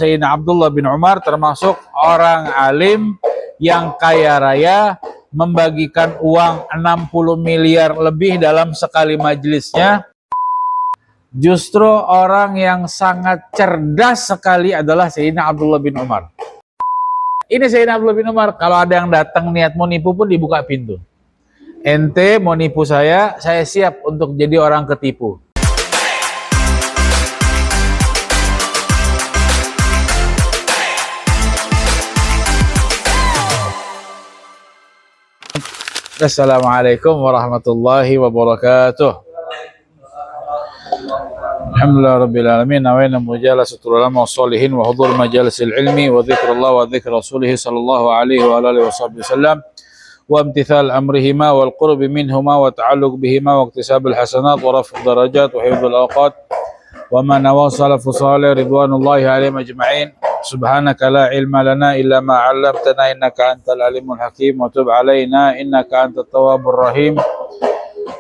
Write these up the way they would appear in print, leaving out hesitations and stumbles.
Sayyidina Abdullah bin Umar termasuk orang alim yang kaya raya, membagikan uang 60 miliar lebih dalam sekali majelisnya. Justru orang yang sangat cerdas sekali adalah Sayyidina Abdullah bin Umar. Ini Sayyidina Abdullah bin Umar, kalau ada yang datang niat mau nipu pun dibuka pintu. Ente mau nipu saya siap untuk jadi orang ketipu. Assalamualaikum warahmatullahi wabarakatuh. Alhamdulillah rabbil alamin, nawaitu mujalasatul ulama wassalihin wa hudhur majalisil ilmi wa dzikrullah wa dzikr rasulih sallallahu alaihi wa alihi wasallam wa imtithal amrihima wal qurbi minhuma wa ta'alluq bihima wa iktisabul hasanat wa raf'ud darajat wa hifdzul awqat wa ma nawasala fusalih ridwanullahi alaihim ajma'in. Subhanaka la ilma lana illa ma 'allamtana innaka antal alimul hakim wa tub 'alaina innaka antat tawwabur rahim.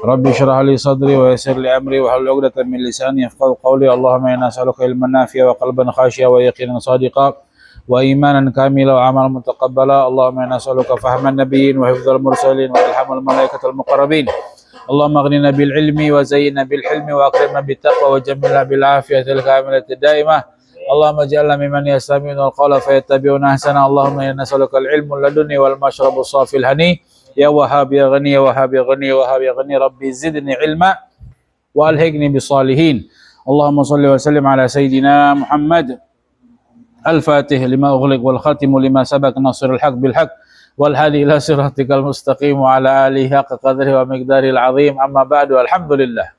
Rabbi shrah li sadri wa yassir li amri wa hlul 'uqdatam min lisani yafqahu qawli. Allahumma inna nas'aluka ilman nafi'a wa qalban khashi'a wa yaqinan shadiqa wa imanan kamila wa amalan mutaqabbala. Allahumma inna nas'aluka fahman nabiyyin wa hifdzal mursalin wa ilhamal malaikatil muqarrabin. Allahumma aghnina bil ilmi wa zayyinna bil hilmi wa akrimna bit taqwa wa jammilna bil afiyatil kamilati daimah. Allahumma ja'alna mimman yastami'una al-qawla fayattabi'una ahsana. Allahumma inna nas'aluka al-ilmu ladunni wal mashrabu safil hani. Ya Wahhab ya Ghani ya Wahhab ya Ghani ya Wahhab ya Ghani Rabbi zidni ilma wa alhiqni bis salihin. Allahumma salli wa sallim ala sayyidina Muhammad al-Fatih lima ughliq wal khatimu lima sabaq nasirul haq bil haq wal hadi ila siratikal mustaqim wa ala alihi haqqa qadrihi wa miqdaril azim. Amma ba'du, alhamdulillah.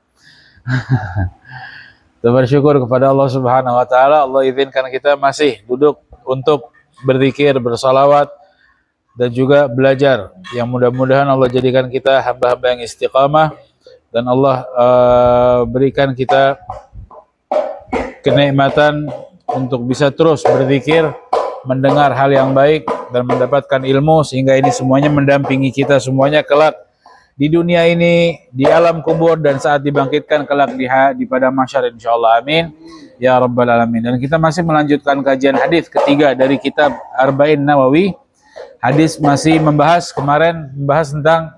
Kita bersyukur kepada Allah Subhanahu wa taala. Allah izinkan kita masih duduk untuk berzikir, bersalawat dan juga belajar. Yang mudah-mudahan Allah jadikan kita hamba-hamba yang istiqamah dan Allah berikan kita kenikmatan untuk bisa terus berzikir, mendengar hal yang baik dan mendapatkan ilmu sehingga ini semuanya mendampingi kita semuanya kelak di dunia ini, di alam kubur, dan saat dibangkitkan kelak di pada mahsyar insyaallah. Amin ya rabbal alamin. Dan kita masih melanjutkan kajian hadis ketiga dari kitab Arba'in Nawawi. Hadis masih membahas tentang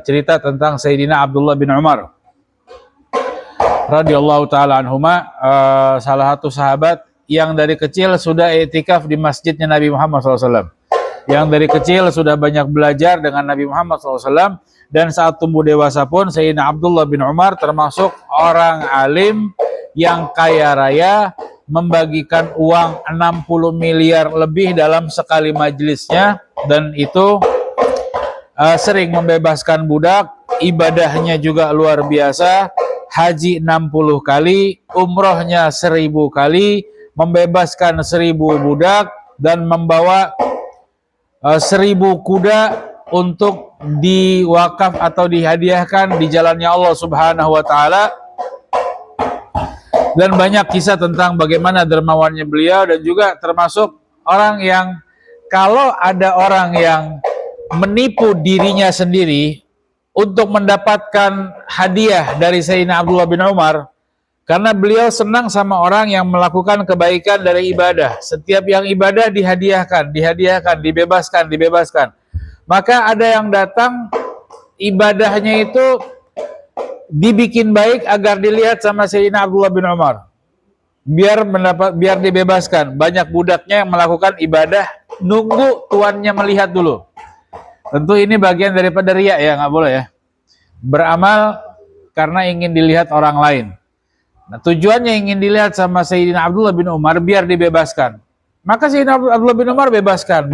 cerita tentang Sayyidina Abdullah bin Umar radhiyallahu taala anhuma, salah satu sahabat yang dari kecil sudah i'tikaf di masjidnya Nabi Muhammad SAW, yang dari kecil sudah banyak belajar dengan Nabi Muhammad SAW. Dan saat tumbuh dewasa pun Sayyidina Abdullah bin Umar termasuk orang alim yang kaya raya, membagikan uang 60 miliar lebih dalam sekali majelisnya, dan itu sering membebaskan budak. Ibadahnya juga luar biasa, haji 60 kali, umrohnya 1000 kali, membebaskan 1000 budak dan membawa 1000 kuda untuk diwakaf atau dihadiahkan di jalannya Allah Subhanahu wa taala. Dan banyak kisah tentang bagaimana dermawannya beliau, dan juga termasuk orang yang kalau ada orang yang menipu dirinya sendiri untuk mendapatkan hadiah dari Sayyidina Abdullah bin Umar, karena beliau senang sama orang yang melakukan kebaikan dari ibadah. Setiap yang ibadah dihadiahkan, dibebaskan. Maka ada yang datang ibadahnya itu dibikin baik agar dilihat sama Sayyidina Abdullah bin Umar, biar dibebaskan. Banyak budaknya yang melakukan ibadah nunggu tuannya melihat dulu. Tentu ini bagian daripada riya ya, nggak boleh ya. Beramal karena ingin dilihat orang lain. Nah, tujuannya ingin dilihat sama Sayyidina Abdullah bin Umar biar dibebaskan. Maka Sayyidina Abdullah bin Umar bebaskan.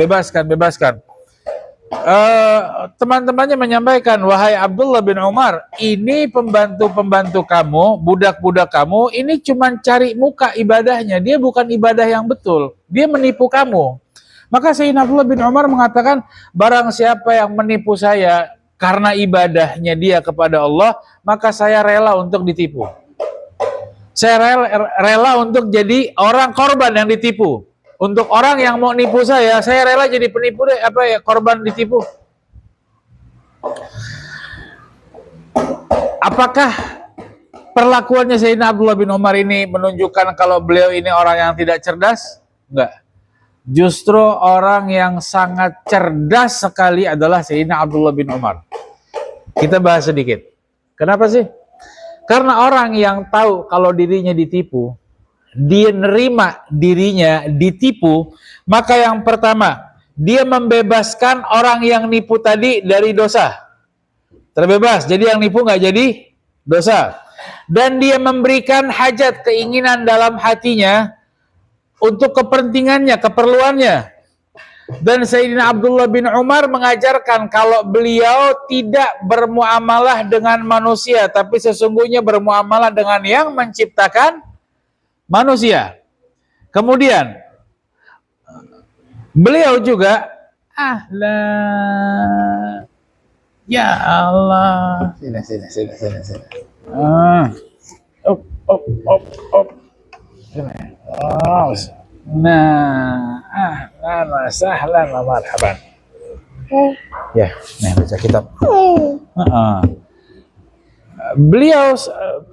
Teman-temannya menyampaikan, wahai Abdullah bin Umar, ini pembantu-pembantu kamu, budak-budak kamu, ini cuma cari muka ibadahnya, dia bukan ibadah yang betul, dia menipu kamu. Maka Sayyidina Abdullah bin Umar mengatakan, barang siapa yang menipu saya karena ibadahnya dia kepada Allah, maka saya rela untuk ditipu. Saya rela untuk jadi orang korban yang ditipu. Untuk orang yang mau nipu saya rela jadi penipu deh, korban ditipu. Apakah perlakuannya Sayyidina Abdullah bin Umar ini menunjukkan kalau beliau ini orang yang tidak cerdas? Enggak. Justru orang yang sangat cerdas sekali adalah Sayyidina Abdullah bin Umar. Kita bahas sedikit. Kenapa sih? Karena orang yang tahu kalau dirinya ditipu, dia nerima dirinya ditipu, maka yang pertama, dia membebaskan orang yang nipu tadi dari dosa. Terbebas, jadi yang nipu nggak jadi dosa. Dan dia memberikan hajat, keinginan dalam hatinya untuk kepentingannya, keperluannya. Dan Sayyidina Abdullah bin Umar mengajarkan kalau beliau tidak bermuamalah dengan manusia, tapi sesungguhnya bermuamalah dengan yang menciptakan manusia. Kemudian beliau juga ya Allah. Sini. Sini. Oh. Nah, ahlan sahlan wa marhaban. Ya, nih baca kitab. Beliau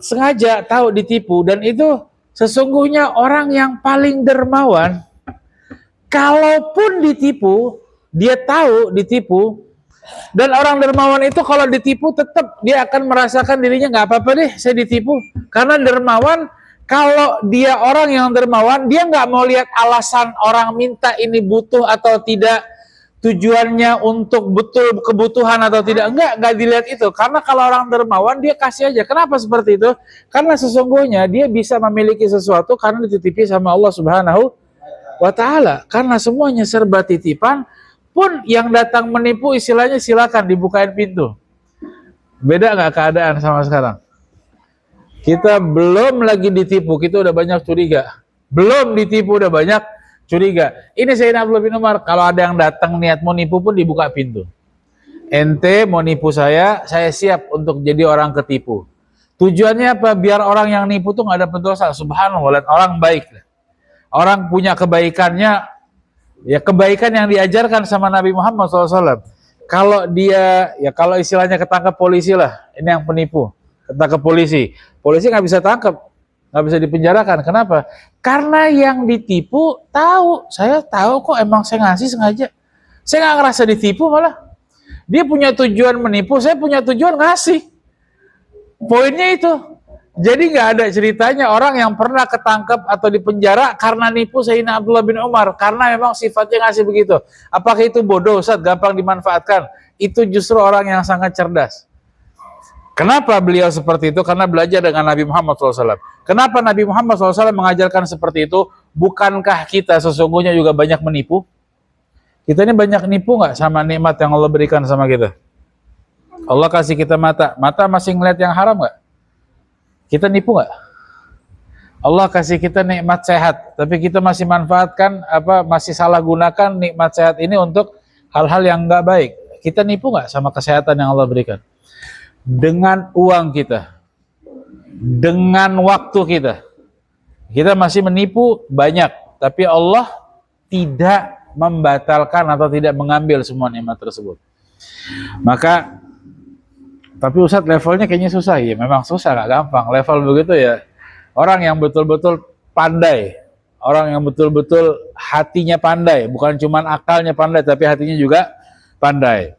sengaja tahu ditipu, dan itu sesungguhnya orang yang paling dermawan. Kalaupun ditipu, dia tahu ditipu. Dan orang dermawan itu kalau ditipu tetap dia akan merasakan dirinya nggak apa-apa deh saya ditipu. Karena dermawan, kalau dia orang yang dermawan, dia nggak mau lihat alasan orang minta ini butuh atau tidak, tujuannya untuk betul kebutuhan atau tidak, nggak dilihat itu. Karena kalau orang dermawan dia kasih aja. Kenapa seperti itu? Karena sesungguhnya dia bisa memiliki sesuatu karena dititipi sama Allah Subhanahu wa Ta'ala. Karena semuanya serba titipan. Pun yang datang menipu istilahnya silakan dibukain pintu. Beda nggak keadaan sama sekarang? Kita belum lagi ditipu, kita udah banyak curiga. Belum ditipu udah banyak curiga. Ini Sayyidina Abdullah bin Umar, kalau ada yang datang niat mau nipu pun dibuka pintu. Ente mau nipu saya siap untuk jadi orang ketipu. Tujuannya apa? Biar orang yang nipu tuh nggak dapat dosa. Subhanallah, orang baik. Orang punya kebaikannya. Ya kebaikan yang diajarkan sama Nabi Muhammad SAW. Kalau dia, ya kalau istilahnya ketangkap polisi lah, ini yang penipu, ketangkap polisi nggak bisa tangkap, nggak bisa dipenjarakan. Kenapa? Karena yang ditipu tahu, saya tahu kok emang saya ngasih sengaja. Saya nggak ngerasa ditipu malah. Dia punya tujuan menipu, saya punya tujuan ngasih. Poinnya itu. Jadi nggak ada ceritanya orang yang pernah ketangkep atau dipenjara karena nipu Sayyidina Abdullah bin Umar, karena memang sifatnya ngasih begitu. Apakah itu bodoh, Ustaz, gampang dimanfaatkan? Itu justru orang yang sangat cerdas. Kenapa beliau seperti itu? Karena belajar dengan Nabi Muhammad SAW. Kenapa Nabi Muhammad SAW mengajarkan seperti itu? Bukankah kita sesungguhnya juga banyak menipu? Kita ini banyak nipu nggak sama nikmat yang Allah berikan sama kita? Allah kasih kita mata masih ngeliat yang haram nggak? Kita nipu nggak? Allah kasih kita nikmat sehat, tapi kita masih manfaatkan masih salah gunakan nikmat sehat ini untuk hal-hal yang nggak baik. Kita nipu nggak sama kesehatan yang Allah berikan? Dengan uang kita, dengan waktu kita masih menipu banyak, tapi Allah tidak membatalkan atau tidak mengambil semua nikmat tersebut. Maka tapi Ustadz levelnya kayaknya susah. Ya memang susah, gak gampang. Level begitu ya orang yang betul-betul pandai, orang yang betul-betul hatinya pandai, bukan cuma akalnya pandai tapi hatinya juga pandai.